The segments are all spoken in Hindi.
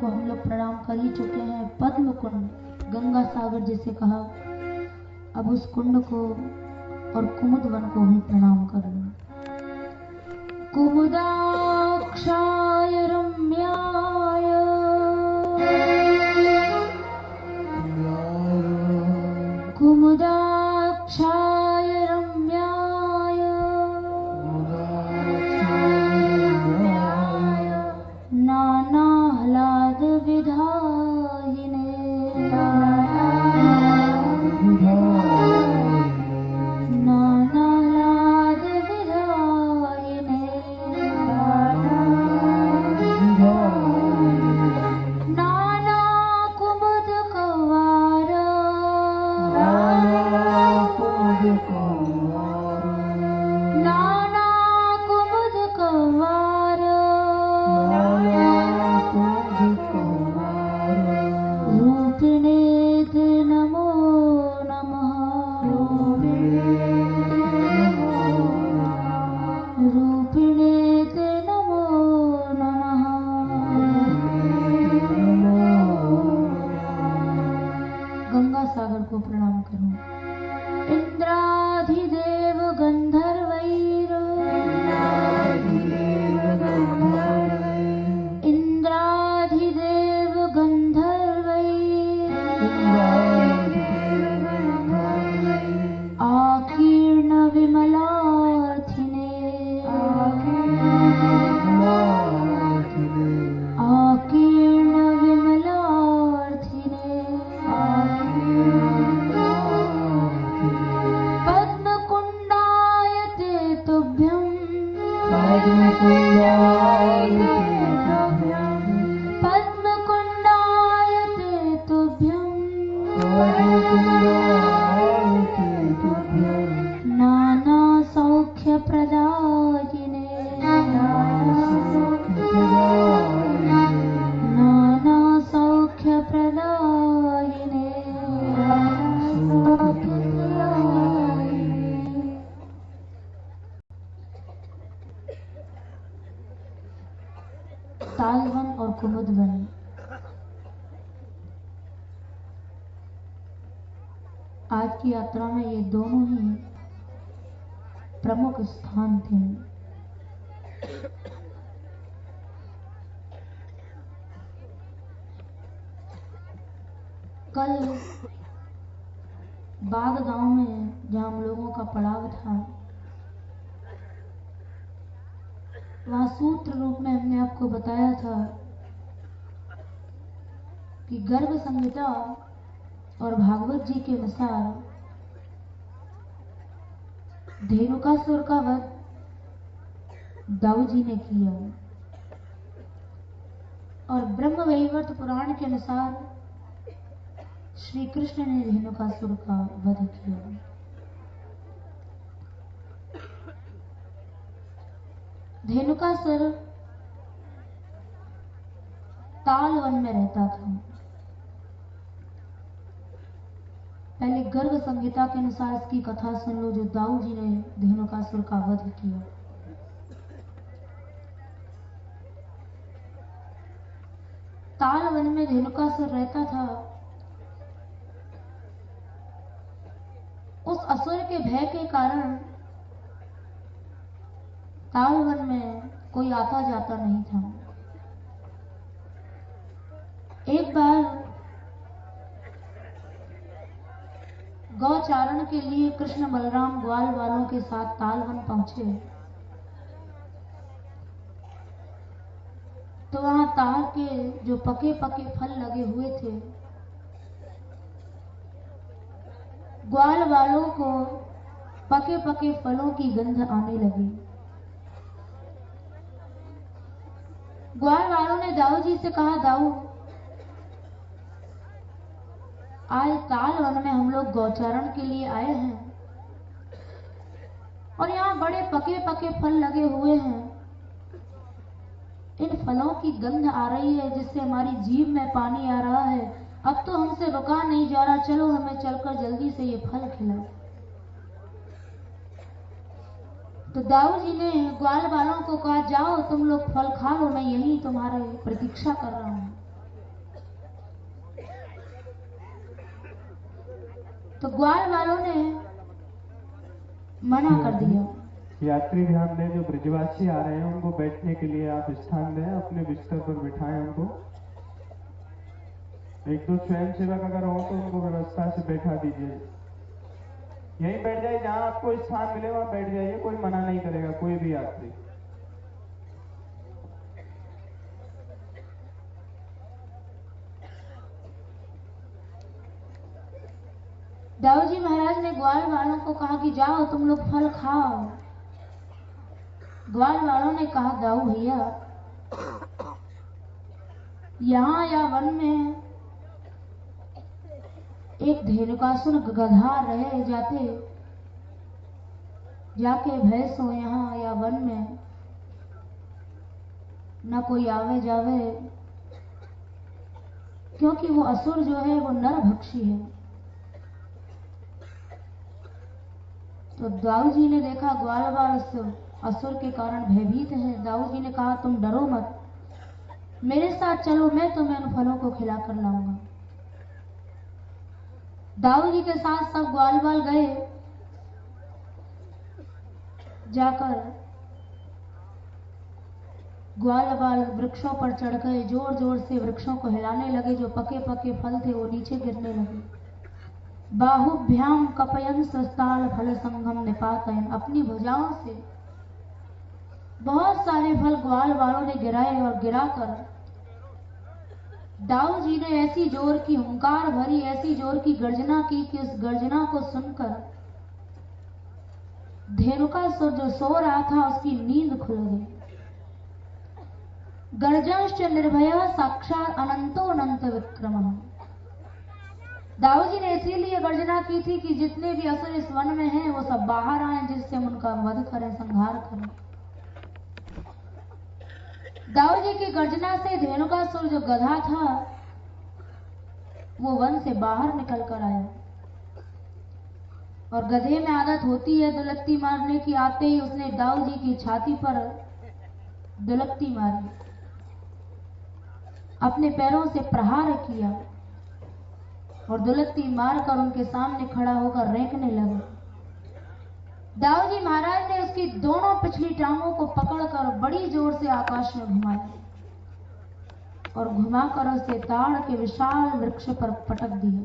को हम लोग प्रणाम कर ही चुके हैं। पद्म कुंड, गंगा सागर जिसे कहा, अब उस कुंड को और कुमुद वन को भी प्रणाम कर लो। कुमुदाक्षाय रम्याय कुमुदाक्षाय रम्याय नानाह्लाद विधायिने नानाह्लाद विधायिने नाना कुमुद कवार नाना कुमुद कवार रूपिणे ते नमो नमः रूपिणे ते नमो नमः। गंगा सागर को प्रणाम करो। इंद्राधिदेव गंधर्वैर इंद्राधिदेव गंधर्वैर आकीर्ण विमलार्थिने आकीर्ण विमलार्थिने पद्मकुंडाय ते तुभ्यं पद्मकुंडाय ते तुभ्यं नाना सौख्य प्रदायिने नाना सौख्य प्रदायिने। तालवन और कुमुद वन आज की यात्रा में ये दोनों ही प्रमुख स्थान थे। कल बाग गांव में जहां हम लोगों का पड़ाव था, वहां सूत्र रूप में हमने आपको बताया था कि गर्भ संहिता और भागवत जी के अनुसार धेनुकासुर का वध दाऊ जी ने किया और ब्रह्म वैवर्त पुराण के अनुसार श्री कृष्ण ने धेनुकासुर का वध किया। धेनुकासुर तालवन में रहता था। पहले गर्भ संहिता के अनुसार इसकी कथा सुन लो, जो दाऊ जी ने धेनुकासुर का वध किया। तालवन में धेनुकासुर रहता था। उस असुर के भय के कारण तालवन में कोई आता जाता नहीं था। एक बार गौचारण के लिए कृष्ण बलराम ग्वाल वालों के साथ तालवन पहुंचे तो वहां तार के जो पके पके फल लगे हुए थे, ग्वाल वालों को पके पके फलों की गंध आने लगी। ग्वाल वालों ने दाऊ जी से कहा, दाऊ आज तालवन में हम लोग गौचारण के लिए आए हैं और यहाँ बड़े पके पके फल लगे हुए हैं। इन फलों की गंध आ रही है जिससे हमारी जीभ में पानी आ रहा है। अब तो हमसे रुका नहीं जा रहा, चलो हमें चलकर जल्दी से ये फल खिलाओ। तो दाऊ जी ने ग्वाल वालों को कहा, जाओ तुम लोग फल खा लो, मैं यही तुम्हारी प्रतीक्षा कर रहा हूं। तो ग्वाल वालों ने मना कर दिया। यात्री ध्यान दें, जो ब्रजवासी आ रहे हैं उनको बैठने के लिए आप स्थान दें, अपने बिस्तर पर बिठाएं उनको। एक दो स्वयं सेवक अगर हो तो उनको व्यवस्था से बैठा दीजिए। यहीं बैठ जाइए, जहां आपको स्थान मिले वहां बैठ जाइए, कोई मना नहीं करेगा कोई भी यात्री। दाऊ जी महाराज ने ग्वाल वालों को कहा कि जाओ तुम लोग फल खाओ। ग्वाल वालों ने कहा दाऊ भैया, यहाँ या वन में एक धेनुकासुर गधा रहे जाके भैंसो यहाँ या वन में न कोई आवे जावे, क्योंकि वो असुर जो है वो नरभक्षी है। तो दाऊ जी ने देखा ग्वाल वाल असुर के कारण भयभीत है। दाऊ जी ने कहा तुम डरो मत, मेरे साथ चलो, मैं तुम्हें उन फलों को खिला कर लाऊंगा। दाऊ जी के साथ सब ग्वाल वाल गए। जाकर ग्वाल वाल वृक्षों पर चढ़ गए, जोर जोर से वृक्षों को हिलाने लगे। जो पके पके फल थे वो नीचे गिरने लगे। बाहुभ्याम कपयन सस्ताल फल संगम निपातयन, अपनी भुजाओं से बहुत सारे फल ग्वाल वालों ने गिराए और गिराकर दाऊ जी ने ऐसी जोर की हुंकार भरी, ऐसी जोर की गर्जना की कि उस गर्जना को सुनकर धेनुकासुर जो सो रहा था उसकी नींद खुल गई। गर्जंश्च निर्भय साक्षात अनंतो अनंत विक्रम। दाऊ जी ने इसीलिए गर्जना की थी कि जितने भी असुर इस वन में हैं वो सब बाहर आए, जिससे हम उनका वध करें, संहार करें। दाऊ जी की गर्जना से धेनुकासुर जो गधा था वो वन से बाहर निकल कर आया। और गधे में आदत होती है दुलत्ती मारने की। आते ही उसने दाऊ जी की छाती पर दुलत्ती मारी, अपने पैरों से प्रहार किया और दुलत्ती मारकर उनके सामने खड़ा होकर रेंकने लगा। दाऊ जी महाराज ने उसकी दोनों पिछली टांगों को पकड़कर बड़ी जोर से आकाश में घुमाया और घुमाकर उसे ताड़ के विशाल वृक्ष पर पटक दिया।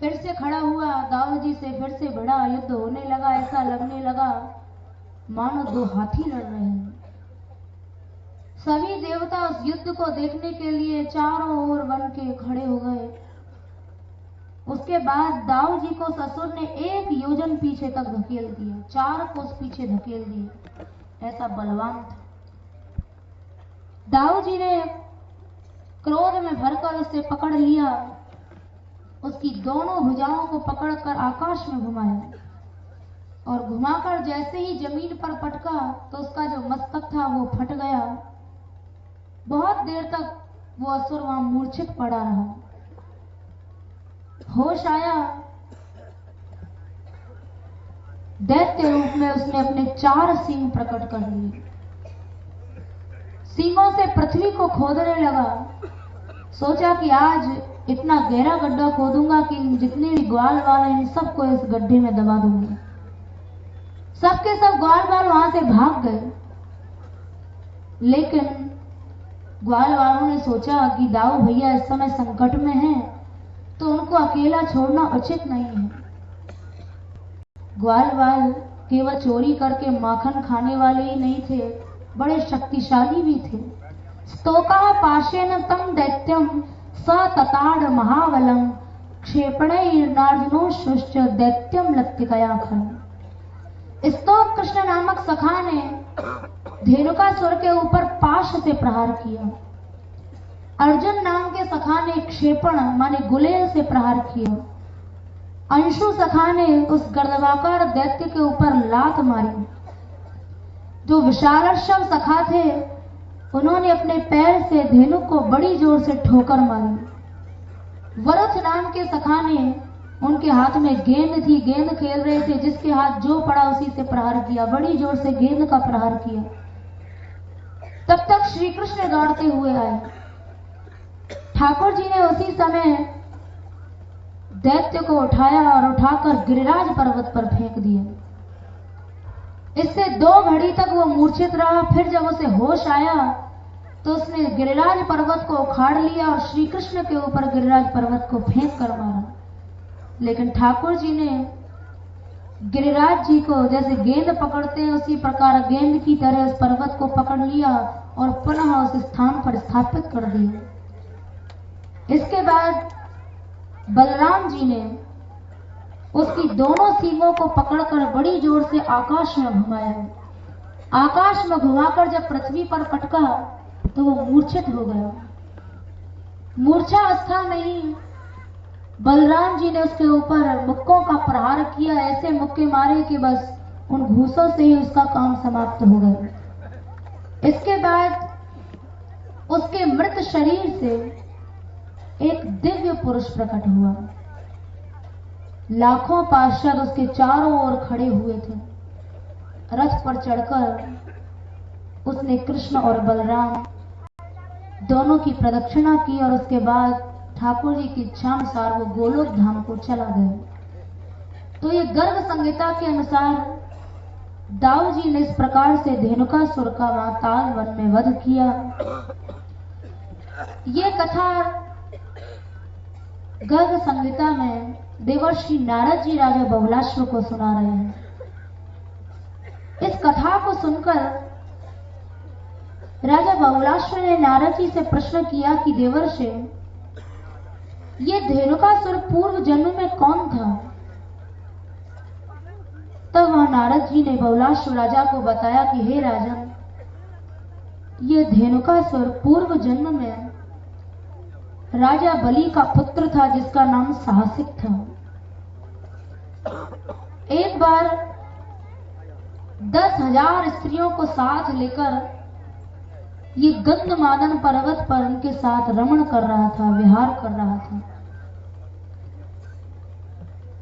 फिर से खड़ा हुआ, दाऊ जी से फिर से बड़ा युद्ध होने लगा। ऐसा लगने लगा मानो दो हाथी लड़ रहे हैं। सभी देवता उस युद्ध को देखने के लिए चारों ओर वन के खड़े हो गए। उसके बाद दाऊ जी को ससुर ने 1 योजन पीछे तक धकेल दिया, 4 कोस पीछे धकेल दिया। ऐसा बलवान था। दाऊ जी ने क्रोध में भरकर उसे पकड़ लिया, उसकी दोनों भुजाओं को पकड़कर आकाश में घुमाया और घुमाकर जैसे ही जमीन पर पटका तो उसका जो मस्तक था वो फट गया। बहुत देर तक वो असुर वहां मूर्छित पड़ा रहा। होश आया, दैत्य रूप में उसने अपने 4 सींग प्रकट कर लिए। सींगों से पृथ्वी को खोदने लगा। सोचा कि आज इतना गहरा गड्ढा खोदूंगा कि जितने भी ग्वाल वाल हैं इन सबको इस गड्ढे में दबा दूंगा। सबके सब ग्वाल वाल वहां से भाग गए। लेकिन ग्वाल वालों ने सोचा कि दाऊ भैया इस समय संकट में हैं तो उनको अकेला छोड़ना उचित नहीं है। ग्वाल वाल केवल चोरी करके माखन खाने वाले ही नहीं थे, बड़े शक्तिशाली भी थे। स्तोका पाशेन तम दैत्यम स तताड़ महाबलम क्षेपणैर्नार्जुनो शुश्च दैत्यम लत्तिकया खलम। स्तोक कृष्ण नामक सखा ने धेनुकासुर के ऊपर पाश से प्रहार किया। अर्जुन नाम के सखा ने क्षेपण माने गुलेल से प्रहार किया। अंशु सखा ने उस गर्दवाकार दैत्य के ऊपर लात मारी। जो विशालर्षभ सखा थे उन्होंने अपने पैर से धेनु को बड़ी जोर से ठोकर मारी। वरुथ नाम के सखा ने, उनके हाथ में गेंद थी, गेंद खेल रहे थे, जिसके हाथ जो पड़ा उसी से प्रहार किया, बड़ी जोर से गेंद का प्रहार किया। तब तक श्री कृष्ण दौड़ते हुए आए। ठाकुर जी ने उसी समय दैत्य को उठाया और उठाकर गिरिराज पर्वत पर फेंक दिया। इससे 2 घड़ी तक वो मूर्छित रहा। फिर जब उसे होश आया तो उसने गिरिराज पर्वत को उखाड़ लिया और श्री कृष्ण के ऊपर गिरिराज पर्वत को फेंक कर मारा। लेकिन ठाकुर जी ने गिरिराज जी को जैसे गेंद पकड़ते हैं उसी प्रकार गेंद की तरह उस पर्वत को पकड़ लिया और पुनः उस स्थान पर स्थापित कर दिया। इसके बाद बलराम जी ने उसकी दोनों सींगों को पकड़कर बड़ी जोर से आकाश में घुमाया। आकाश में घुमाकर जब पृथ्वी पर पटका तो वो मूर्छित हो गया। मूर्छा अवस्था में ही बलराम जी ने उसके ऊपर मुक्कों का प्रहार किया। ऐसे मुक्के मारे कि बस उन घूसों से ही उसका काम समाप्त हो गया। इसके बाद उसके मृत शरीर से एक दिव्य पुरुष प्रकट हुआ। लाखों पार्षद उसके चारों ओर खड़े हुए थे। रथ पर चढ़कर उसने कृष्ण और बलराम दोनों की प्रदक्षिणा की और उसके बाद ठाकुर जी की इच्छानुसार वो गोलोक धाम को चला गया। तो ये गर्ग संहिता के अनुसार दाऊ जी ने इस प्रकार से धेनुकासुर का वहां ताल वन में वध किया। ये कथा गर्ग संहिता में देवर्षि नारद जी राजा बहुलाश्व को सुना रहे हैं। इस कथा को सुनकर राजा बहुलाश्व ने नारद जी से प्रश्न किया कि देवर्षि, ये धेनुकासुर पूर्व जन्म में कौन था? तब वह नारद जी ने बहुलाश्व राजा को बताया कि हे राजन, ये धेनुकासुर पूर्व जन्म में राजा बलि का पुत्र था जिसका नाम साहसिक था। एक बार 10,000 स्त्रियों को साथ लेकर ये गंधमादन पर्वत पर उनके साथ रमण कर रहा था, विहार कर रहा था।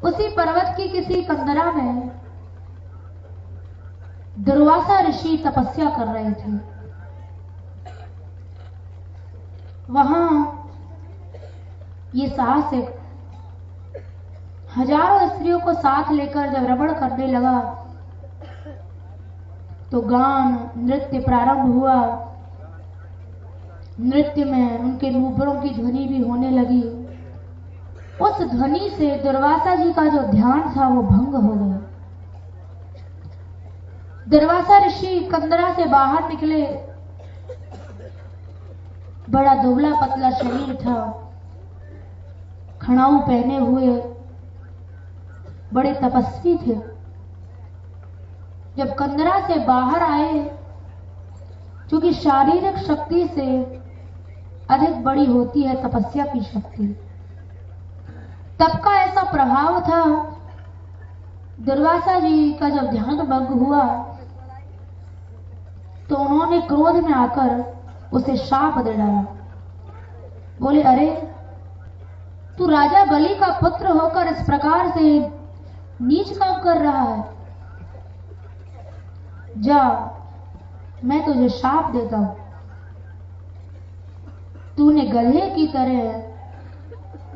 उसी पर्वत की किसी कंदरा में दुर्वासा ऋषि तपस्या कर रहे थे। वहां ये साहसिक हजारों स्त्रियों को साथ लेकर जब रमण करने लगा तो गान नृत्य प्रारंभ हुआ। नृत्य में उनके नूपुरों की ध्वनि भी होने लगी। उस ध्वनि से दुर्वासा जी का जो ध्यान था वो भंग हो गया। दुर्वासा ऋषि कंदरा से बाहर निकले। बड़ा दुबला पतला शरीर था, खड़ाऊ पहने हुए, बड़े तपस्वी थे। जब कंदरा से बाहर आए, क्योंकि शारीरिक शक्ति से अधिक बड़ी होती है तपस्या की शक्ति, तब का ऐसा प्रभाव था। दुर्वासा जी का जब ध्यान भंग हुआ तो उन्होंने क्रोध में आकर उसे शाप दे डाला। बोले, अरे तू राजा बलि का पुत्र होकर इस प्रकार से नीच काम कर रहा है, जा मैं तुझे शाप देता हूं। तूने गधे की तरह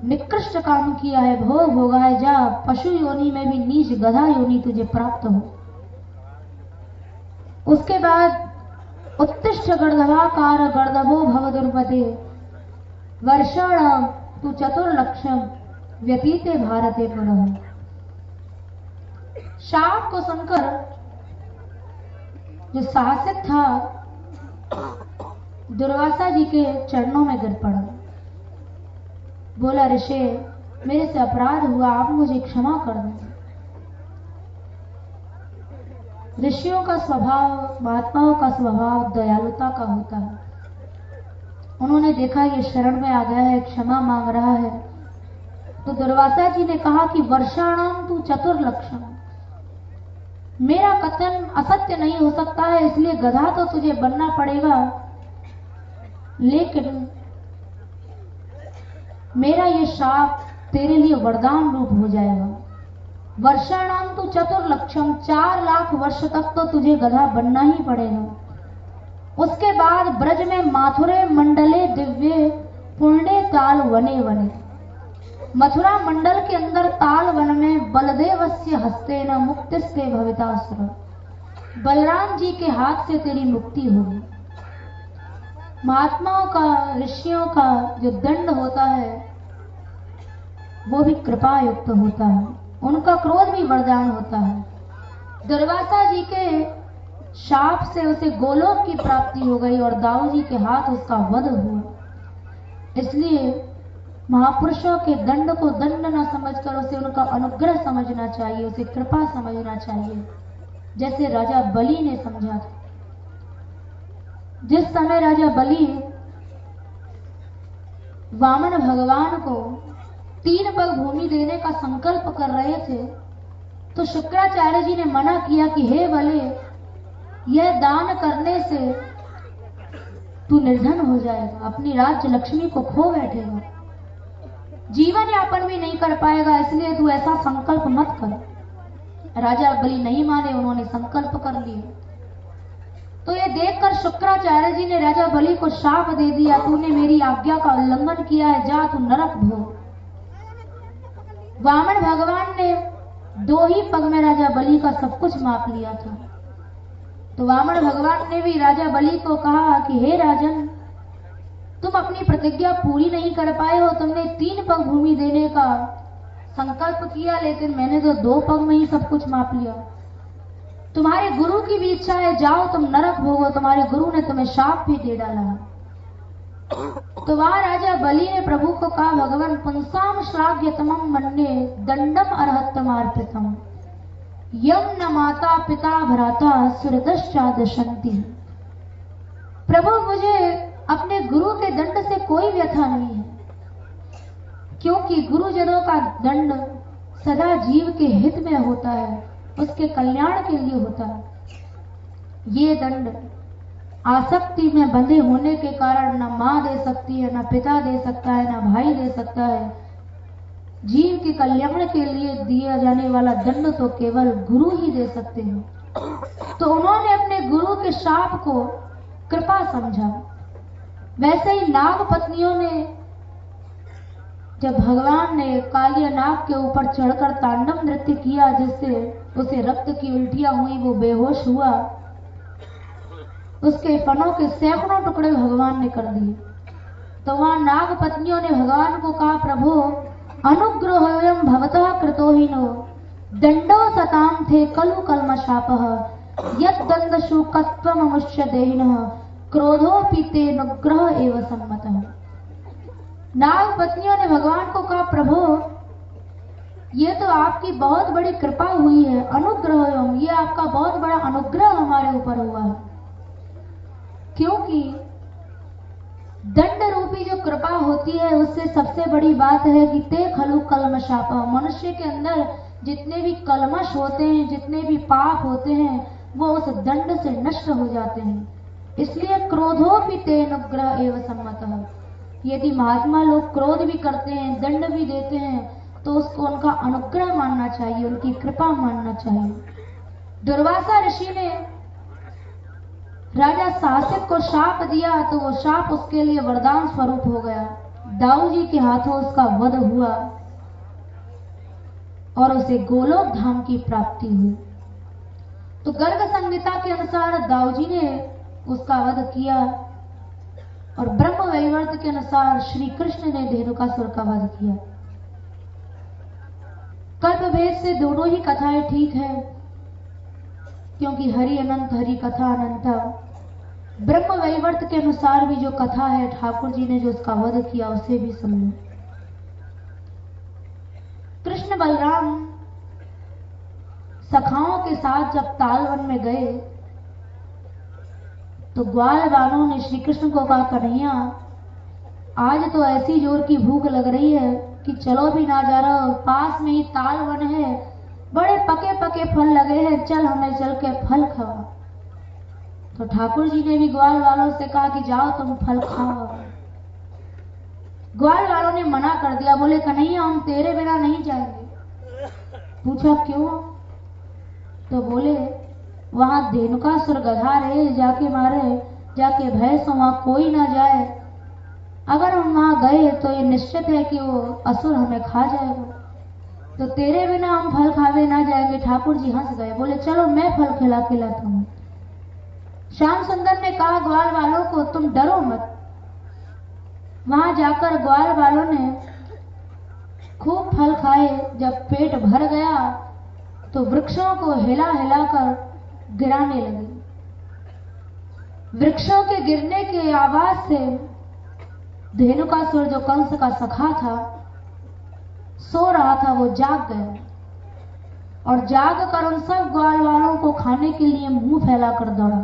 निकृष्ट काम किया है, भोग भोगा है, जा पशु योनि में भी नीच गधा योनि तुझे प्राप्त हो। उसके बाद उत्तिष्ठ गर्दभाकार गर्दभो भव दुर्पते वर्षाण तू चतुर्लक्षम व्यतीते भारते पुनः। शाप को सुनकर जो साहसिक था दुर्वासा जी के चरणों में गिर पड़ा। बोला, ऋषि मेरे से अपराध हुआ, आप मुझे क्षमा कर दें। ऋषियों का स्वभाव, महात्माओं का स्वभाव दयालुता का होता है। उन्होंने देखा ये शरण में आ गया है, क्षमा मांग रहा है, तो दुर्वासा जी ने कहा कि वर्षाणाम तू चतुर्लक्षम, मेरा कथन असत्य नहीं हो सकता है, इसलिए गधा तो तुझे बनना पड़ेगा, लेकिन मेरा ये शाप तेरे लिए वरदान रूप हो जाएगा। वर्षाणाम तू चतुर्लक्षम, 4 लाख वर्ष तक तो तुझे गधा बनना ही पड़ेगा। उसके बाद ब्रज में माथुरे मंडले दिव्य पुण्य काल वने वने, मथुरा मंडल के अंदर ताल वन में बलदेवस्य हस्तेन मुक्तिस्ते भवितासुर, बलराम जी के हाथ से तेरी मुक्ति होगी। महात्माओं का, ऋषियों का जो दंड होता है वो भी कृपा युक्त होता है, उनका क्रोध भी वरदान होता है। दुर्वासा जी के शाप से उसे गोलोक की प्राप्ति हो गई और दाऊ जी के हाथ उसका वध हुआ। इसलिए महापुरुषों के दंड को दंड न समझकर उसे उनका अनुग्रह समझना चाहिए, उसे कृपा समझना चाहिए, जैसे राजा बलि ने समझा था। जिस समय राजा बलि वामन भगवान को 3 पग भूमि देने का संकल्प कर रहे थे, तो शुक्राचार्य जी ने मना किया कि हे बले, यह दान करने से तू निर्धन हो जाएगा, अपनी राज्य लक्ष्मी को खो बैठेगा, जीवन यापन भी नहीं कर पाएगा, इसलिए तू ऐसा संकल्प मत कर। राजा बलि नहीं माने, उन्होंने संकल्प कर लिया। तो ये देखकर शुक्राचार्य जी ने राजा बलि को शाप दे दिया, तूने मेरी आज्ञा का उल्लंघन किया है, जा तू नरक भोग। वामन भगवान ने 2 ही पग में राजा बलि का सब कुछ माप लिया था। तो वामन भगवान ने भी राजा बलि को कहा कि हे राजन, तुम अपनी प्रतिज्ञा पूरी नहीं कर पाए हो, तुमने 3 पग भूमि देने का संकल्प किया, लेकिन मैंने तो 2 पग में ही सब कुछ माप लिया। तुम्हारे गुरु की भी इच्छा है, जाओ तुम नरक भोगो, तुम्हारे गुरु ने तुम्हें शाप भी दे डाला। तो वहां राजा बलि ने प्रभु को कहा, भगवान पुंसाम श्लाघ्यतमं मन्ये दंडम अर्हतमार्पितम यम न माता पिता भ्राता सुरदश्चादशंति। प्रभु, मुझे अपने गुरु के दंड से कोई व्यथा नहीं है, क्योंकि गुरुजनों का दंड सदा जीव के हित में होता है, उसके कल्याण के लिए होता है। ये दंड आसक्ति में बंधे होने के कारण न मां दे सकती है, न पिता दे सकता है, न भाई दे सकता है। जीव के कल्याण के लिए दिया जाने वाला दंड तो केवल गुरु ही दे सकते हैं। तो उन्होंने अपने गुरु के शाप को कृपा समझा। वैसे ही नाग पत्नियों ने, जब भगवान ने कालिया नाग के ऊपर चढ़कर तांडव नृत्य किया, जिससे उसे रक्त की उल्टियां हुई, वो बेहोश हुआ, उसके फनों के सैकड़ों टुकड़े भगवान ने कर दिए। तो वहां नाग पत्नियों ने भगवान को कहा, प्रभु अनुग्रहोयम भवतः कृतोहिनो दंडो सताम थे कलु कल्मशापः यत् दंडशु कत्वममुष्य देहिनः क्रोधोपि ते अनुग्रह एव सम्मतः। नाग पत्नियों ने भगवान को कहा, प्रभु ये तो आपकी बहुत बड़ी कृपा हुई है, अनुग्रहोयम, ये आपका बहुत बड़ा अनुग्रह हमारे ऊपर हुआ है, क्योंकि दंड रूपी जो कृपा होती है उससे सबसे बड़ी बात है कि ते खलु कल्मशाप, मनुष्य के अंदर जितने भी कलमश होते हैं, जितने भी पाप होते हैं, वो उस दंड से नष्ट हो जाते हैं। इसलिए क्रोधोपि ते अनुग्रह एव सम्मतः। यदि महात्मा लोग क्रोध भी करते हैं, दंड भी देते हैं, तो उसको उनका अनुग्रह मानना चाहिए, उनकी कृपा मानना चाहिए। दुर्वासा ऋषि ने राजा सासिक को शाप दिया, तो वो शाप उसके लिए वरदान स्वरूप हो गया। दाऊ जी के हाथों उसका वध हुआ और उसे गोलोक धाम की प्राप्ति हुई। तो गर्ग संहिता के अनुसार दाऊ जी ने उसका वध किया और ब्रह्म वैवर्त के अनुसार श्री कृष्ण ने धेनुकासुर का वध किया। कल्प भेद से दोनों ही कथाएं ठीक है, क्योंकि हरि अनंत, हरि कथा अनंता। ब्रह्म वैवर्त के अनुसार भी जो कथा है, ठाकुर जी ने जो उसका वध किया, उसे भी सुन लो। कृष्ण बलराम सखाओं के साथ जब तालवन में गए, तो ग्वाल बालों ने श्री कृष्ण को कहा, कन्हैया आज तो ऐसी जोर की भूख लग रही है कि चलो भी ना जा रहा, पास में ही तालवन है, बड़े पके पके फल लगे हैं, चल हमें चल के फल खाओ। तो ठाकुर जी ने भी ग्वाल वालों से कहा कि जाओ तुम फल खाओ। ग्वाल वालों ने मना कर दिया, बोले कन्हैया हम तेरे बिना नहीं जाएंगे। पूछा क्यों? तो बोले वहां धेनुकासुर गधा रहे, जाके मारे, जाके भैंस, वहां कोई ना जाए, अगर हम हम वहां गए तो ये निश्चित है कि वो असुर हमें खा जाएगा, तो तेरे बिना हम फल खावे ना जाएंगे। ठाकुर जी हंस गए, बोले चलो मैं फल खिलाता हूं। श्याम सुंदर ने कहा ग्वाल वालों को तुम डरो मत। वहां जाकर ग्वाल वालों ने खूब फल खाए। जब पेट भर गया तो वृक्षों को हिला हिलाकर गिराने लगे। वृक्षों के गिरने की आवाज से धेनुकासुर जो कंस का सखा था, सो रहा था, वो जाग गया और जाग कर उन सब ग्वाल वालों को खाने के लिए मुंह फैलाकर दौड़ा।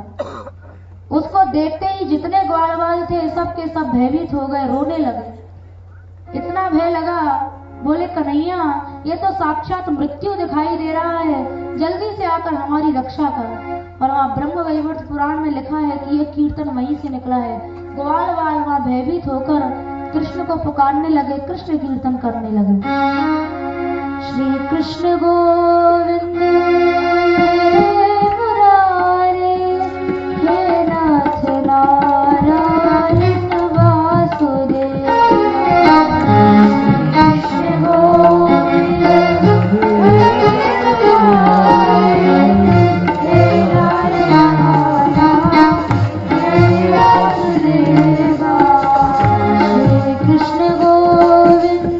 उसको देखते ही जितने ग्वाल वाल थे सब के सब भयभीत हो गए, रोने लगे। इतना भय लगा, बोले कन्हैया ये तो साक्षात मृत्यु दिखाई दे रहा है, जल्दी से आकर हमारी रक्षा कर। और वहां ब्रह्म वैवर्त पुराण में लिखा है कि यह कीर्तन वहीं से निकला है। ग्वाल वाल वहां भयभीत होकर कृष्ण को पुकारने लगे, कृष्ण कीर्तन करने लगे। श्री कृष्ण गोविंद मुरारे, हे नाथ नारायण वासुदेव। कृष्ण गोविंद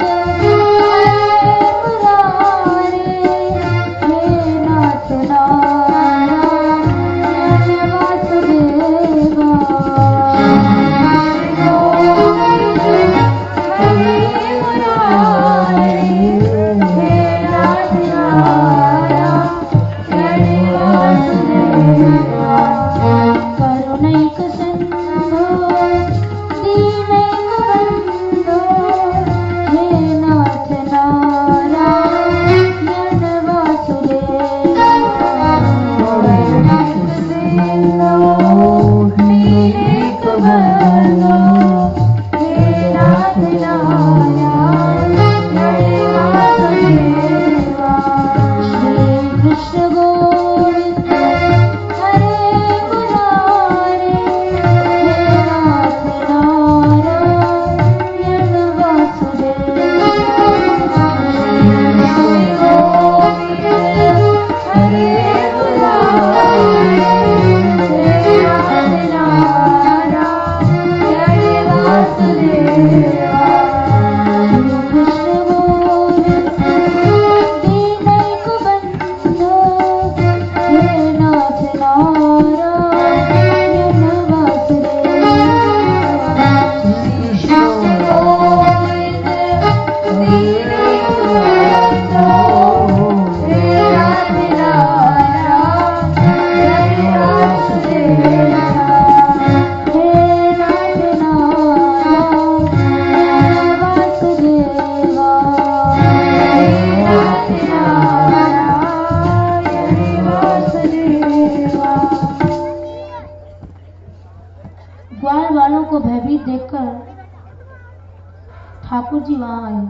ठाकुर जी वहां आए।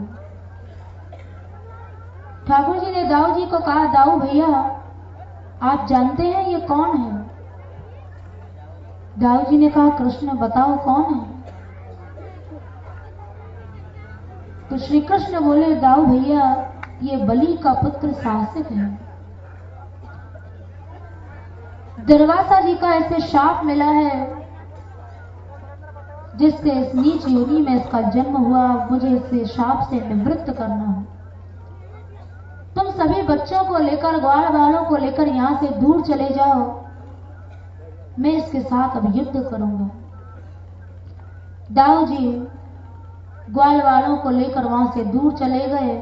ठाकुर जी ने दाऊ जी को कहा, दाऊ भैया आप जानते हैं ये कौन है? दाऊ जी ने कहा, कृष्ण बताओ कौन है? तो श्री कृष्ण बोले, दाऊ भैया ये बलि का पुत्र साहसिक है। दुर्वासा जी का ऐसे शाप मिला है जिससे इस नीच योनि में इसका जन्म हुआ, मुझे इसे शाप से निवृत्त करना है। तुम सभी बच्चों को लेकर, ग्वाल वालों को लेकर यहां से दूर चले जाओ, मैं इसके साथ अब युद्ध करूंगा। दाऊ जी ग्वाल वालों को लेकर वहां से दूर चले गए।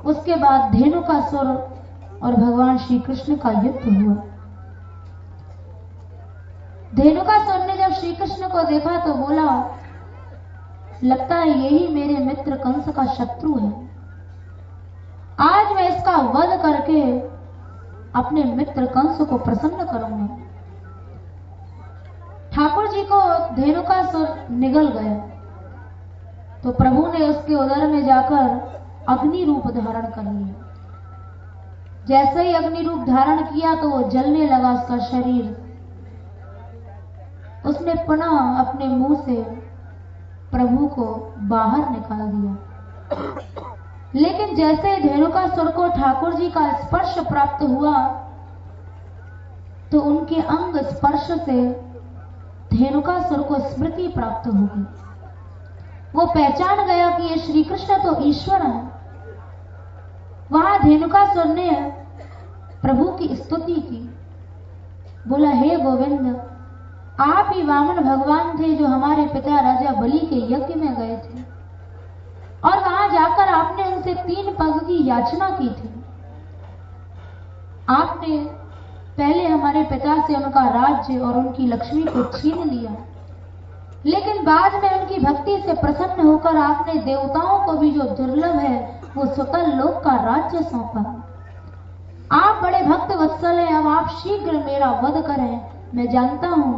उसके बाद धेनुकासुर और भगवान श्री कृष्ण का युद्ध हुआ। धेनुकासुर ने जब श्री कृष्ण को देखा तो बोला, लगता है यही मेरे मित्र कंस का शत्रु है, आज मैं इसका वध करके अपने मित्र कंस को प्रसन्न करूंगा। ठाकुर जी को धेनुकासुर निगल गया तो प्रभु ने उसके उदर में जाकर अग्नि रूप धारण कर लिया। जैसे ही अग्नि रूप धारण किया तो वो जलने लगा उसका शरीर। उसने पुनः अपने मुंह से प्रभु को बाहर निकाल दिया। लेकिन जैसे धेनुकासुर को ठाकुर जी का स्पर्श प्राप्त हुआ तो उनके अंग स्पर्श से धेनुकासुर को स्मृति प्राप्त हो गई। वो पहचान गया कि ये श्री कृष्ण तो ईश्वर है। वहां धेनुकासुर ने प्रभु की स्तुति की, बोला हे गोविंद, आप ही वामन भगवान थे जो हमारे पिता राजा बलि के यज्ञ में गए थे और वहां जाकर आपने उनसे 3 पग की याचना की थी। आपने पहले हमारे पिता से उनका राज्य और उनकी लक्ष्मी को छीन लिया, लेकिन बाद में उनकी भक्ति से प्रसन्न होकर आपने देवताओं को भी जो दुर्लभ है वो सुतल लोक का राज्य सौंपा। आप बड़े भक्त वत्सल हैं, अब आप शीघ्र मेरा वध करें। मैं जानता हूं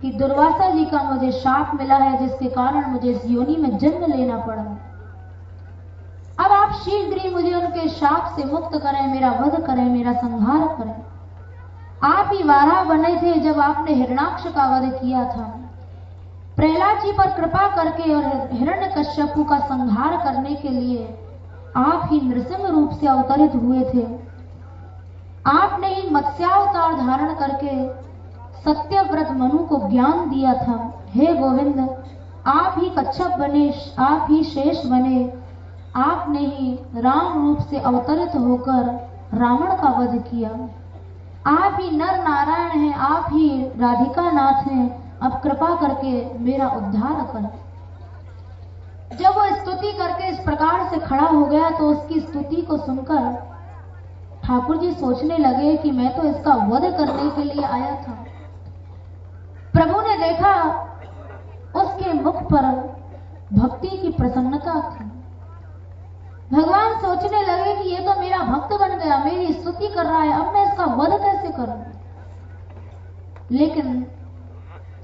कि दुर्वासा जी का मुझे शाप मिला है जिसके कारण मुझे इस योनि में जन्म लेना पड़ा। अब आप शीघ्र ही मुझे उनके शाप से मुक्त करें, मेरा वध करें, मेरा संहार करें। आप ही वाराह बने थे जब आपने हिरणाक्ष का वध किया था। प्रहलाद जी पर कृपा करके और हिरण्यकश्यपु का संहार करने के लिए आप ही नृसिंह रूप से अवतरित हुए थे। आपने ही मत्स्यावतार धारण करके सत्यव्रत मनु को ज्ञान दिया था। हे गोविंद, आप ही कच्छप बने, आप ही शेष बने, आपने ही राम रूप से अवतरित होकर रावण का वध किया। आप ही नर नारायण हैं, आप ही राधिका नाथ हैं। अब कृपा करके मेरा उद्धार कर। जब वो स्तुति करके इस प्रकार से खड़ा हो गया तो उसकी स्तुति को सुनकर ठाकुर जी सोचने लगे कि मैं तो इसका वध करने के लिए आया था। प्रभु ने देखा उसके मुख पर भक्ति की प्रसन्नता थी। भगवान सोचने लगे कि ये तो मेरा भक्त बन गया, मेरी स्तुति कर रहा है, अब मैं इसका वध कैसे करूं। लेकिन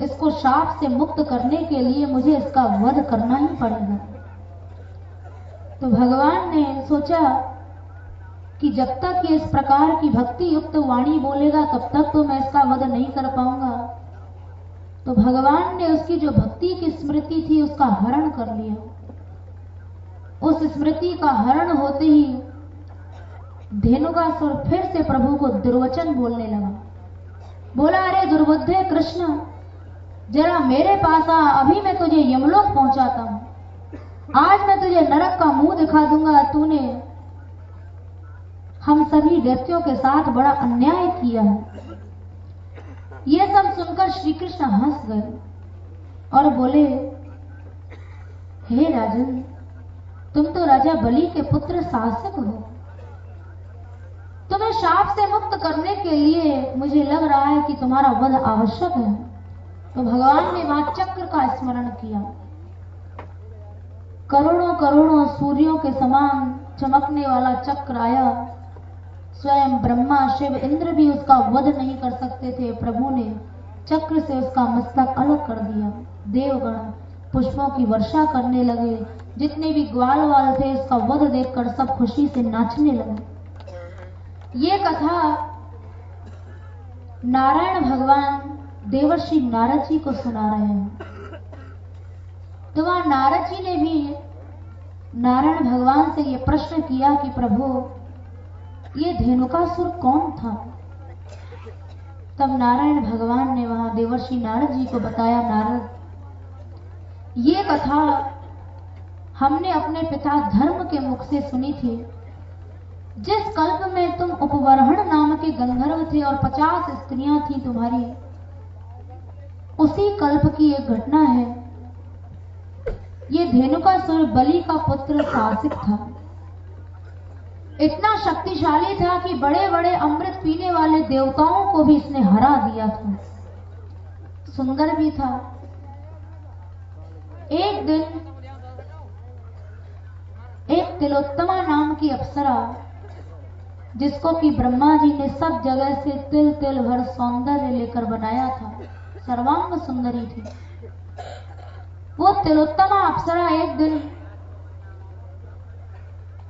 इसको शाप से मुक्त करने के लिए मुझे इसका वध करना ही पड़ेगा। तो भगवान ने सोचा कि जब तक ये इस प्रकार की भक्ति युक्त वाणी बोलेगा तब तक तो मैं इसका वध नहीं कर पाऊंगा। तो भगवान ने उसकी जो भक्ति की स्मृति थी उसका हरण कर लिया। उस स्मृति का हरण होते ही धेनुकासुर फिर से प्रभु को दुर्वचन बोलने लगा। बोला, अरे दुर्बुद्धे कृष्ण, जरा मेरे पास आ, अभी मैं तुझे यमलोक पहुंचाता हूं। आज मैं तुझे नरक का मुंह दिखा दूंगा। तूने हम सभी दैत्यों के साथ बड़ा अन्याय किया है। यह सब सुनकर श्री कृष्ण हंस गए और बोले, हे राजन, तुम तो राजा बलि के पुत्र शासक हो। तुम्हें शाप से मुक्त करने के लिए मुझे लग रहा है कि तुम्हारा वध आवश्यक है। तो भगवान ने वहां चक्र का स्मरण किया। करोड़ों करोड़ों सूर्यों के समान चमकने वाला चक्र आया। स्वयं ब्रह्मा, शिव, इंद्र भी उसका वध नहीं कर सकते थे। प्रभु ने चक्र से उसका मस्तक अलग कर दिया। देवगण पुष्पों की वर्षा करने लगे। जितने भी ग्वाल वाल थे इसका वध देखकर सब खुशी से नाचने लगे। ये कथा नारायण भगवान देवर्षि नारद जी को सुना रहे हैं। तो वहां नारद जी ने भी नारायण भगवान से ये प्रश्न किया कि प्रभु, ये धेनुकासुर कौन था। तब नारायण भगवान ने वहां देवर्षि नारद जी को बताया, नारद, ये कथा हमने अपने पिता धर्म के मुख से सुनी थी। जिस कल्प में तुम उपवरहण नाम के गंधर्व थे और 50 स्त्रियां थी तुम्हारी, उसी कल्प की एक घटना है। ये धेनुकासुर बलि का पुत्र शासिक था। इतना शक्तिशाली था कि बड़े बड़े अमृत पीने वाले देवताओं को भी इसने हरा दिया था। सुंदर भी था। एक दिन एक तिलोत्तमा नाम की अप्सरा, जिसको कि ब्रह्मा जी ने सब जगह से तिल तिल भर सौंदर्य लेकर बनाया था, सर्वांग सुंदरी थी। वो तिलोत्तमा अप्सरा एक दिन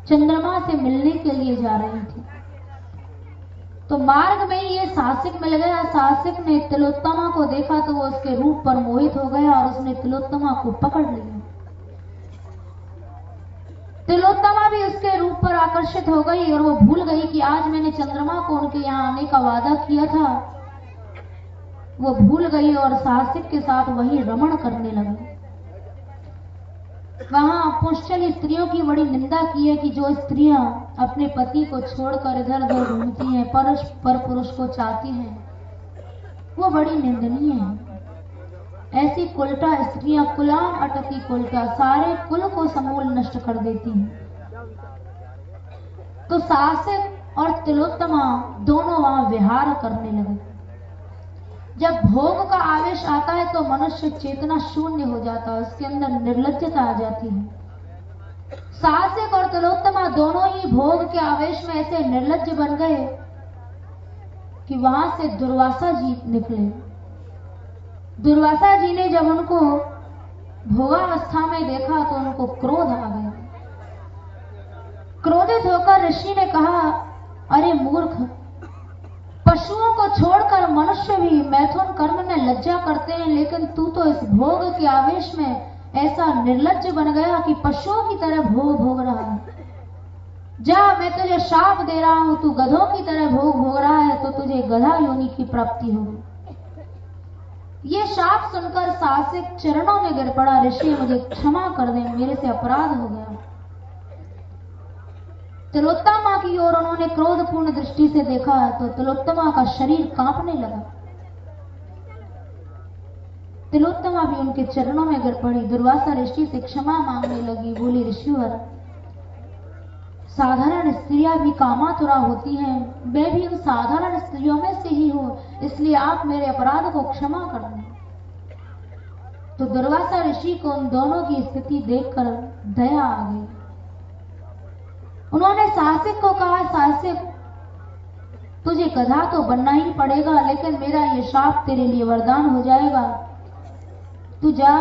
चंद्रमा से मिलने के लिए जा रही थी। तो मार्ग में ही ये शासक मिल गया। शासक ने तिलोत्तमा को देखा तो वो उसके रूप पर मोहित हो गया और उसने तिलोत्तमा को पकड़ लिया। तिलोत्तमा भी उसके रूप पर आकर्षित हो गई और वो भूल गई कि आज मैंने चंद्रमा को उनके यहाँ आने का वादा किया था। वो भूल गई और साहसिक के साथ वही रमण करने लगी। वहां पुष्चल स्त्रियों की बड़ी निंदा की है कि जो स्त्रियां अपने पति को छोड़कर इधर उधर घूमती हैं, पर पुरुष को चाहती हैं, वो बड़ी निंदनीय है। ऐसी कुलटा स्त्रियां कुलाम अटकी कुलटा सारे कुल को समूल नष्ट कर देती हैं। तो साहसिक और तिलोत्तमा दोनों वहां विहार करने लगे। जब भोग का आवेश आता है तो मनुष्य चेतना शून्य हो जाता है, उसके अंदर निर्लज्जता आ जाती है। साहसिक और तिलोत्तमा दोनों ही भोग के आवेश में ऐसे निर्लज्ज बन गए कि वहां से दुर्वासा जी निकले। दुर्वासा जी ने जब उनको भोगावस्था में देखा तो उनको क्रोध आ गया। क्रोधित होकर ऋषि ने कहा, अरे मूर्ख, पशुओं को छोड़कर मनुष्य भी मैथुन कर्म में लज्जा करते हैं, लेकिन तू तो इस भोग के आवेश में ऐसा निर्लज्ज बन गया कि पशुओं की तरह भोग भोग रहा है। जा, मैं तुझे शाप दे रहा हूं, तू गधों की तरह भोग भोग रहा है तो तुझे गधा योनि की प्राप्ति होगी। ये शाप सुनकर साहसिक चरणों में गिर पड़ा, ऋषि मुझे क्षमा कर दे, मेरे से अपराध हो गया। तिलोत्तमा की ओर उन्होंने क्रोधपूर्ण दृष्टि से देखा तो तिलोत्तमा का शरीर कांपने लगा। तिलोत्तमा भी उनके चरणों में गिर पड़ी। दुर्वासा ऋषि से क्षमा मांगने लगी, बोली, ऋषिवर, साधारण स्त्रियां भी कामातुरा होती हैं, मैं भी उन साधारण स्त्रियों में से ही हूं, इसलिए आप मेरे अपराध को क्षमा कर दें। तो दुर्वासा ऋषि को उन दोनों की स्थिति देखकर दया आ गई। उन्होंने साहसिक को कहा, साहसिक, तुझे गधा तो बनना ही पड़ेगा, लेकिन मेरा ये शाप तेरे लिए वरदान हो जाएगा। तू जा,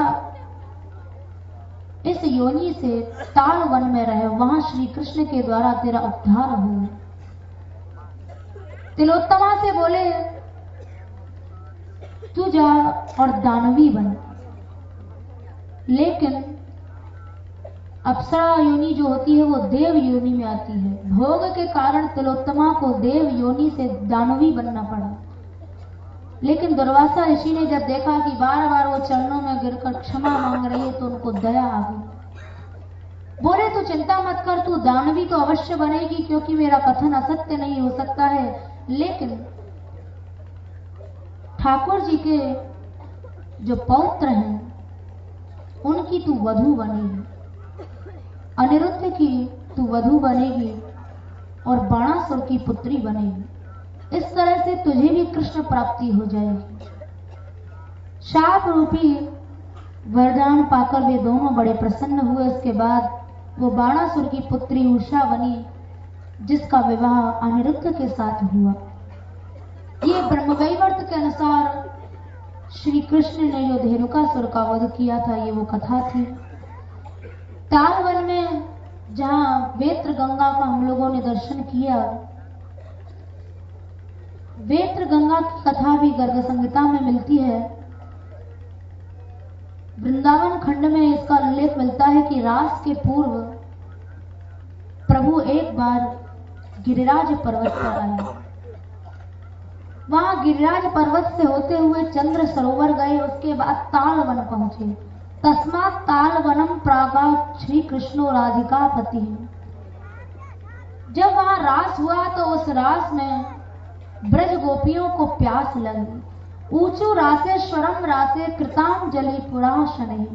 इस योनि से ताल वन में रहे, वहां श्री कृष्ण के द्वारा तेरा उद्धार हो। तिलोत्तमा से बोले, तू जा और दानवी बन। लेकिन अप्सरा योनि जो होती है वो देव योनि में आती है। भोग के कारण तिलोत्तमा को देव योनि से दानवी बनना पड़ा। लेकिन दुर्वासा ऋषि ने जब देखा कि बार बार वो चरणों में गिरकर क्षमा मांग रही है तो उनको दया आ गई। बोले, तू चिंता मत कर, तू दानवी तो अवश्य बनेगी, क्योंकि मेरा कथन असत्य नहीं हो सकता है। लेकिन ठाकुर जी के जो पौत्र हैं उनकी तू वधू बनेगी, अनिरुद्ध की तू वधू बनेगी और बाणासुर की पुत्री बनेगी। इस तरह से तुझे भी कृष्ण प्राप्ति हो जाएगी। शाप रूपी वरदान पाकर वे दोनों बड़े प्रसन्न हुए। उसके बाद वो बाणासुर की पुत्री उषा बनी, जिसका विवाह अनिरुद्ध के साथ हुआ। ये ब्रह्मवैवर्त के अनुसार श्री कृष्ण ने जो धेनुकासुर का वध किया था, ये वो कथा थी। तालवन में जहां वेत्र गंगा का हम लोगों ने दर्शन किया, वेत्र गंगा की कथा भी गर्ग संहिता में मिलती है। वृंदावन खंड में इसका उल्लेख मिलता है कि रास के पूर्व प्रभु एक बार गिरिराज पर्वत पर आए। वहां गिरिराज पर्वत से होते हुए चंद्र सरोवर गए, उसके बाद तालवन पहुंचे। तस्मात् तालवनम प्रागात् श्री कृष्णो राधिका पति। जब वहां रास हुआ तो उस रास में ब्रज गोपियों को प्यास लगी। ऊंचू रासेश्वरम रासे कृताम जली पुरा शनि,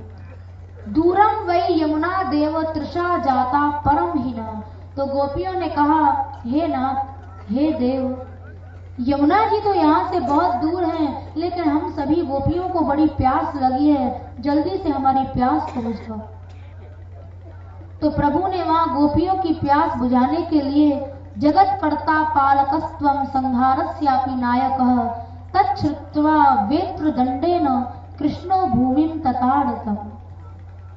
दूरम वही यमुना देव तृषा जाता परम हीना। तो गोपियों ने कहा, हे नाथ, हे देव, यमुना जी तो यहाँ से बहुत दूर हैं, लेकिन हम सभी गोपियों को बड़ी प्यास लगी है, जल्दी से हमारी प्यास को बुझाओ। तो प्रभु ने वहां गोपियों की प्यास बुझाने के लिए जगत कर्ता पालकस्त्वम संहारस्यापि नायकः तच्छ्रुत्वा वेत्र दंडेन कृष्णो भूमिम तताड़तम।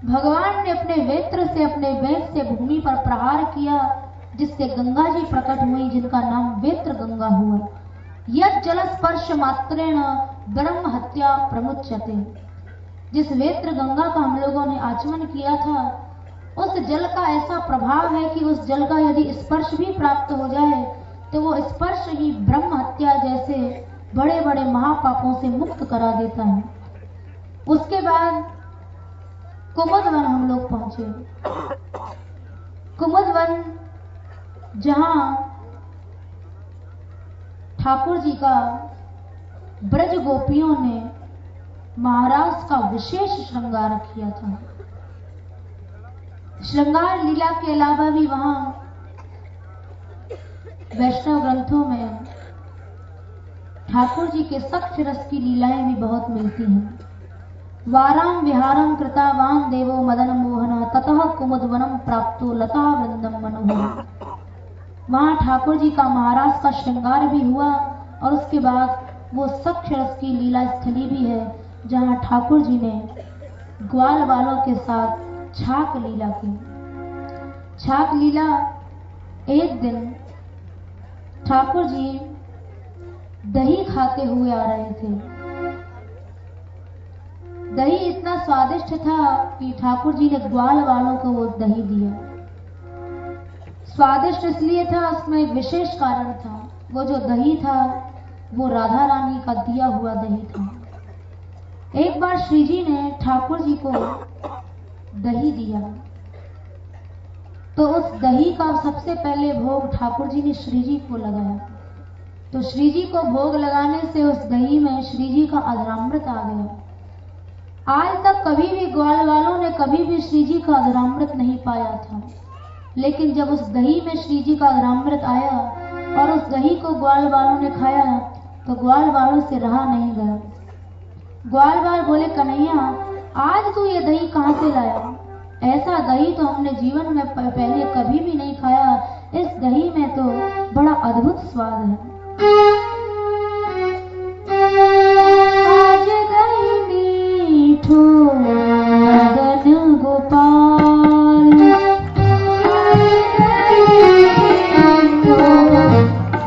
भगवान ने अपने वेत्र से, अपने वेद से भूमि पर प्रहार किया, जिससे गंगा जी प्रकट हुई, जिनका नाम वेत्र गंगा हुआ। यद जल स्पर्श मात्रेण ब्रह्म हत्या प्रमुच्यते। जिस वेत्र गंगा का हम लोगों ने आचमन किया था, उस जल का ऐसा प्रभाव है कि उस जल का यदि स्पर्श भी प्राप्त हो जाए तो वो स्पर्श ही ब्रह्म हत्या जैसे बड़े बड़े महापापों से मुक्त करा देता है। उसके बाद कुमुदवन हम लोग पहुंचे। कुमुदवन जहां ठाकुर जी का ब्रज गोपियों ने महाराज का विशेष श्रृंगार किया था। श्रृंगार लीला के अलावा भी वहां वैष्णव ग्रंथों में ठाकुर जी के सख्त रस की लीलाएं भी बहुत मिलती हैं। वाराम विहारम कृतावान देवो मदन मोहन ततः कुमुदवनम प्राप्तो लता वृंदम मनोहर। वहां ठाकुर जी का महाराज का श्रृंगार भी हुआ और उसके बाद वो सख्त रस की लीला स्थली भी है जहां ठाकुर जी ने ग्वाल वालों के साथ छाक लीला की। छाक लीला, एक दिन ठाकुर जी दही खाते हुए आ रहे थे। दही इतना स्वादिष्ट था कि ठाकुर जी ने ग्वाल वालों को वो दही दिया। स्वादिष्ट इसलिए था, उसमें एक विशेष कारण था। वो जो दही था वो राधा रानी का दिया हुआ दही था। एक बार श्री जी ने ठाकुर जी को दही दिया तो उस दही का सबसे पहले भोग ठाकुर जी ने श्री जी को लगाया। तो श्री जी को भोग लगाने से उस दही में श्री जी का अधरामृत आ गया। आज तक कभी भी ग्वाल वालों ने कभी भी श्री जी का अधरामृत नहीं पाया था, लेकिन जब उस दही में श्री जी का अधरामृत आया और उस दही को ग्वाल वालों ने खाया तो ग्वाल वालों से रहा नहीं गया। ग्वाल वाल बोले, कन्हैया आज तू ये दही कहां से लाया? ऐसा दही तो हमने जीवन में पहले कभी भी नहीं खाया। इस दही में तो बड़ा अद्भुत स्वाद है। आज दही मीठो मदन गोपाल,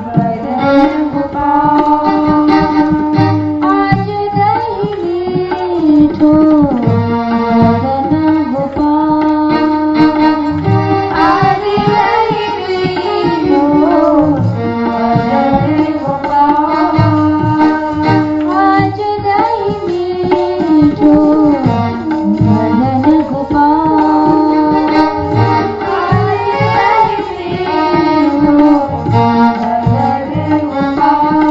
मदन गोपाल, आज दही मीठो मदन गोपाल, आज दही मीठो मदन गोपाल, आज दही मीठो मदन गोपाल, आज दही मीठो मदन गोपाल।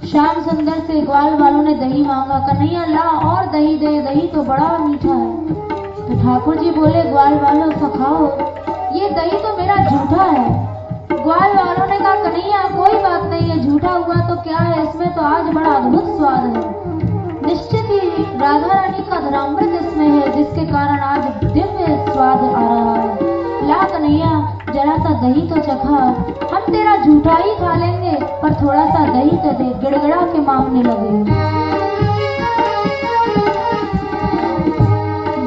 श्याम सुंदर से ग्वाल वालों ने दही मांगा। कन्हैया ला और दही दे, दही तो बड़ा मीठा है। तो ठाकुर जी बोले, ग्वाल वालों खाओ, ये दही तो मेरा झूठा है। ग्वाल वालों ने कहा, कन्हैया कोई बात नहीं है, झूठा हुआ तो क्या है, इसमें तो आज बड़ा अद्भुत स्वाद है। निश्चित ही राधा रानी का धरामृत इसमें है जिसके कारण आज दिव्य स्वाद आ रहा है। ला कन्हैया जरा सा दही तो चखा, हम तेरा झूठा ही खा लेंगे पर थोड़ा सा दही तो दे। गिड़गिड़ा के मांगने लगे।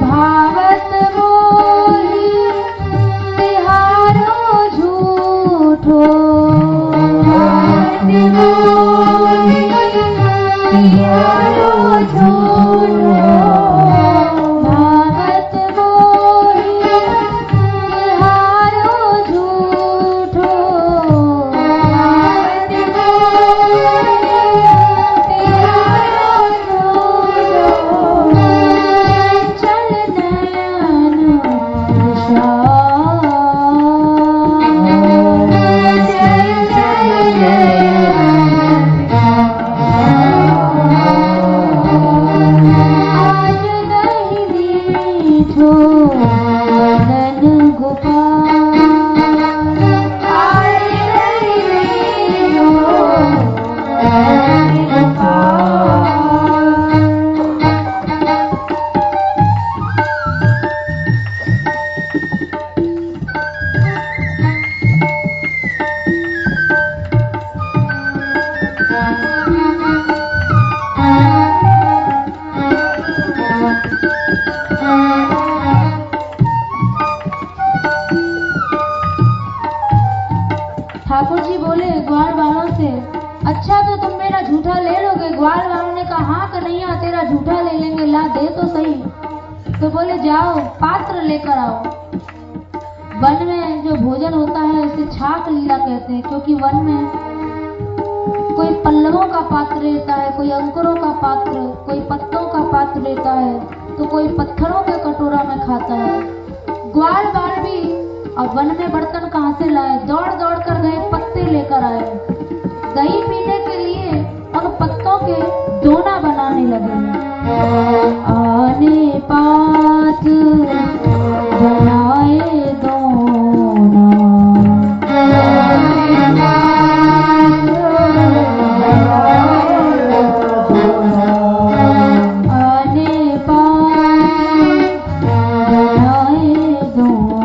भावत मोही तिहारो झूठो, भावत मोही तिहारो झूठो, भावत मोही तिहारो झूठो, भावत मोही तिहारो झूठो, चल नयन विशाल, चल नयन आज दही मीठो मदन गोपाल, आज दही मीठो मदन गोपाल। ग्वाल वालों से, अच्छा तो तुम मेरा झूठा ले लोगे? ग्वाल वालों ने कहा हाँ कन्हैया तेरा झूठा ले लेंगे, ला दे तो सही। तो बोले जाओ पात्र लेकर आओ। वन में जो भोजन होता है उसे छाक लीला कहते हैं, क्योंकि वन में कोई पल्लवों का पात्र लेता है, कोई अंकुरों का पात्र, कोई पत्तों का पात्र लेता है, तो कोई पत्थरों के कटोरा में खाता है। ग्वाल बाल भी अब वन में बर्तन कहाँ से लाए? दौड़ दौड़ कर गए, पत्ते लेकर आए। दही पीने के लिए उन पत्तों के दोना बनाने लगे। आने पात बनाए दोना, आने पात बनाए दोना,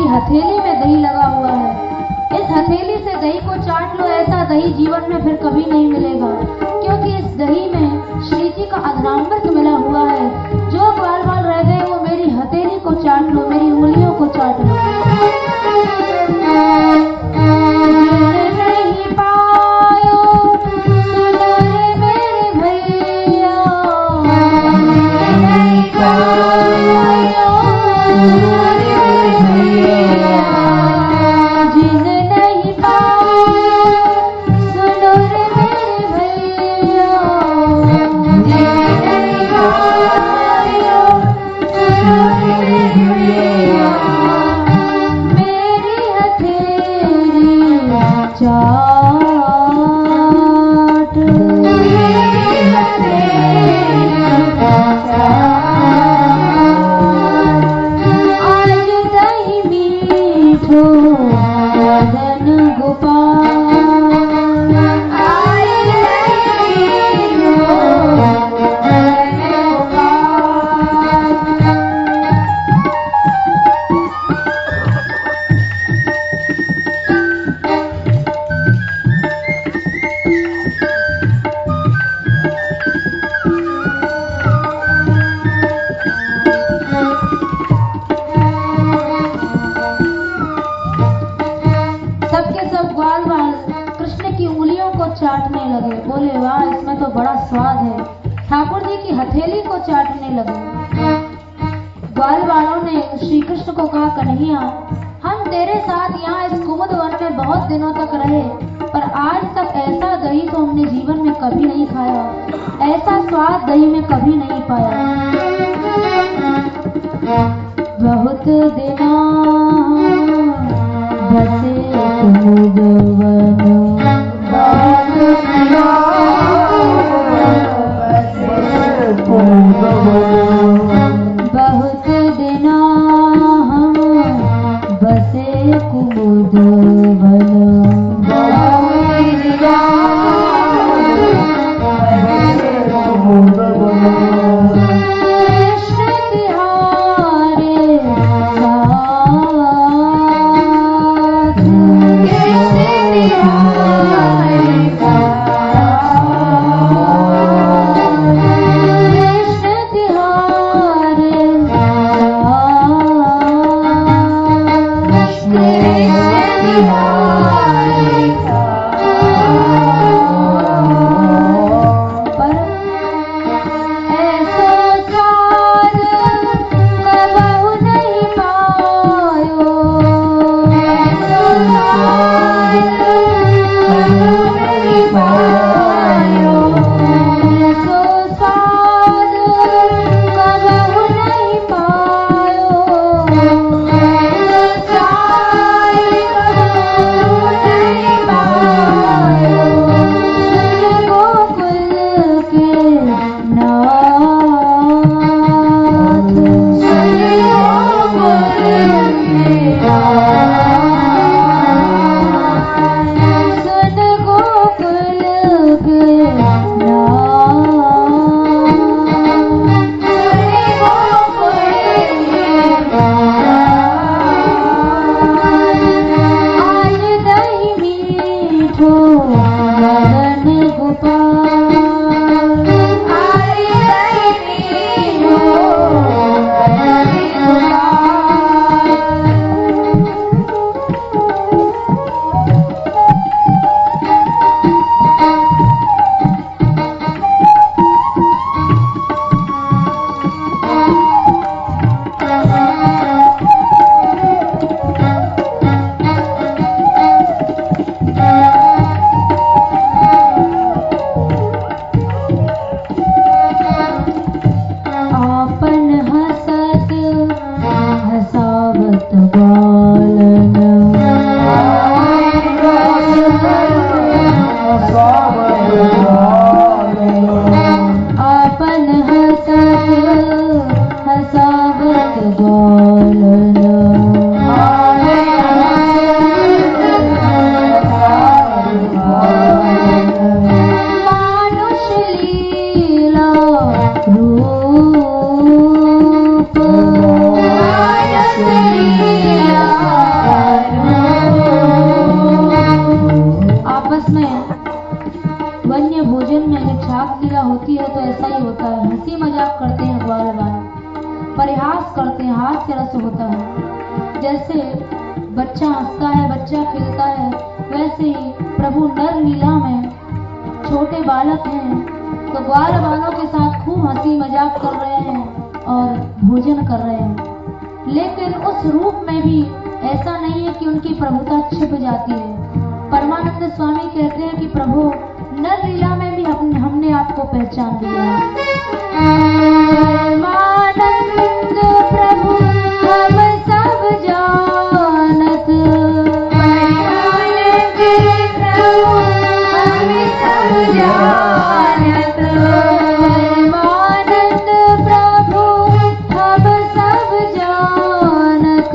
हथेली में दही लगा हुआ है, इस हथेली से दही को चाट लो, ऐसा दही जीवन में फिर कभी नहीं मिलेगा, क्योंकि इस दही में श्री जी का अधरामृत मिला हुआ है। जो बाल बाल रह गए वो मेरी हथेली को चाट लो, मेरी उंगलियों को चाट लो। नहीं पायो सुनो रे मेरे भैया, नहीं पायो चाटने लगे। बोले वाह इसमें तो बड़ा स्वाद है। ठाकुर जी की हथेली को चाटने लगे। ग्वाल वालों ने श्री कृष्ण को कहा कन्हैया हम तेरे साथ यहाँ इस कुमुद वन में बहुत दिनों तक रहे, पर आज तक ऐसा दही तो हमने जीवन में कभी नहीं खाया, ऐसा स्वाद दही में कभी नहीं पाया। बहुत दिना बसे कुमुद वन, बहुत दिना हम बसे कुमुद वन, कृष्ण तिहारे साथ, होता है। जैसे बच्चा हंसता है, बच्चा खेलता है, वैसे ही प्रभु नर लीला में छोटे बालक हैं तो ग्वाल बालों के साथ खूब हंसी मजाक कर रहे हैं और भोजन कर रहे हैं। लेकिन उस रूप में भी ऐसा नहीं है कि उनकी प्रभुता छिप जाती है। परमानंद स्वामी कहते हैं कि प्रभु नर लीला में भी हमने आपको पहचान लिया। परमानंद प्रभु हम सब जानत, परमानंद प्रभु हम सब जानत, परमानंद प्रभु हम सब जानत,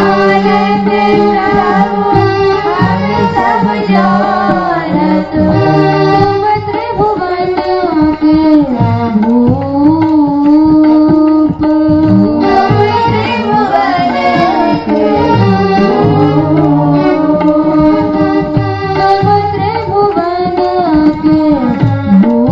परमानंद प्रभु हम सब जानत, त्रिभुवन के भूप, त्रिभुवन के त्रिभुवन के भूप,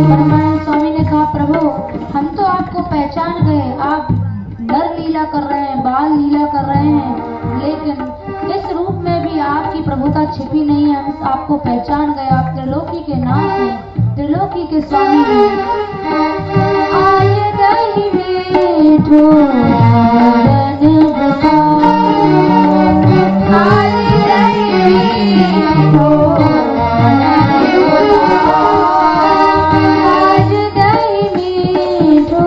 परमानंद स्वामी ने कहा प्रभु हम तो आपको पहचान गए, आप नर लीला कर रहे हैं, बाल लीला कर रहे हैं, लेकिन इस रूप में भी आपकी प्रभुता छिपी नहीं है। हम आपको पहचान गए, आप त्रिलोकी के नाथ हैं, त्रिलोकी के स्वामी हैं। आय दही मीठो मदन गोपाल, आय दही मीठो मदन गोपाल, आज दही मीठो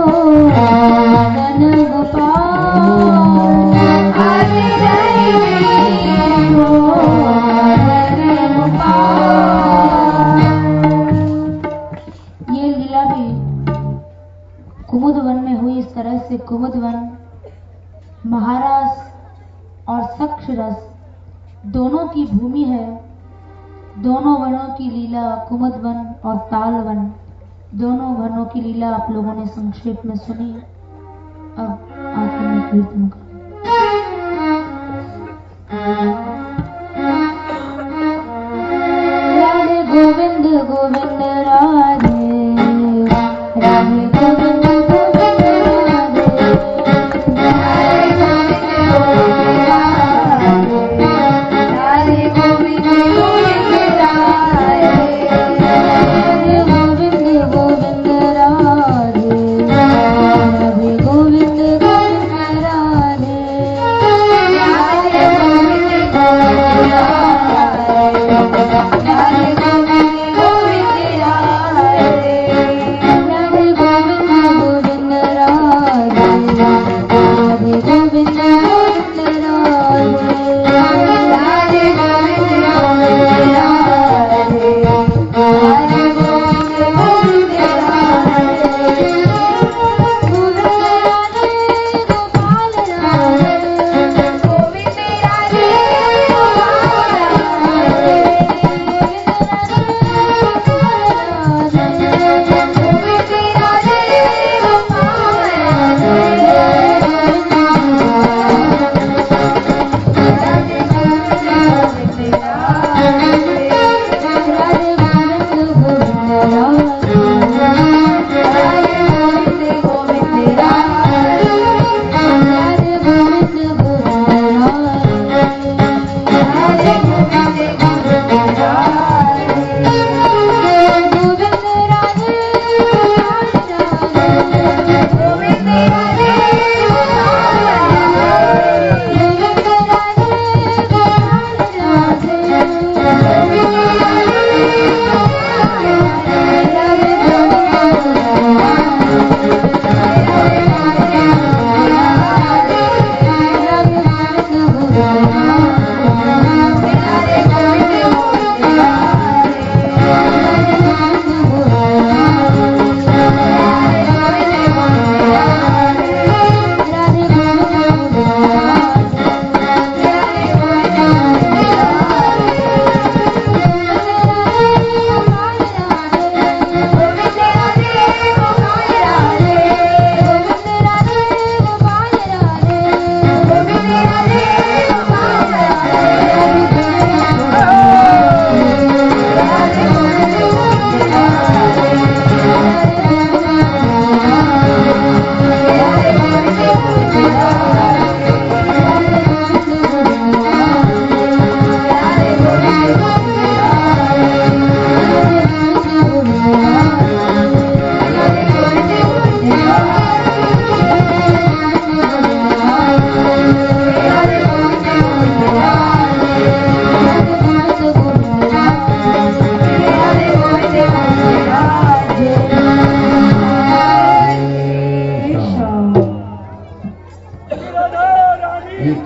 मदन गोपाल, आज दही मीठो मदन गोपाल। ये लीला भी कुमुदवन में हुई। इस तरह से कुमुदवन महारास और सक्षरस दोनों की भूमि है। दोनों वनों की लीला, कुमुदवन और तालवन, दोनों वनों की लीला आप लोगों ने संक्षेप में सुनी। अब आगे मैं कीर्तन करूं। राधे गोविंद गोविंद राधे, राधे गोविंद गोविंद राधे, राधे गोविंद गोविंद राधे, राधे गोविंद गोविंद राधे, राधे गोविंद गोविंद राधे,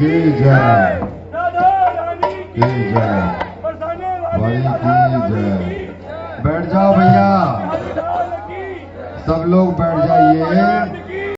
की जय, की जय, भाई की जय। बैठ जाओ भैया, सब लोग बैठ जाइए।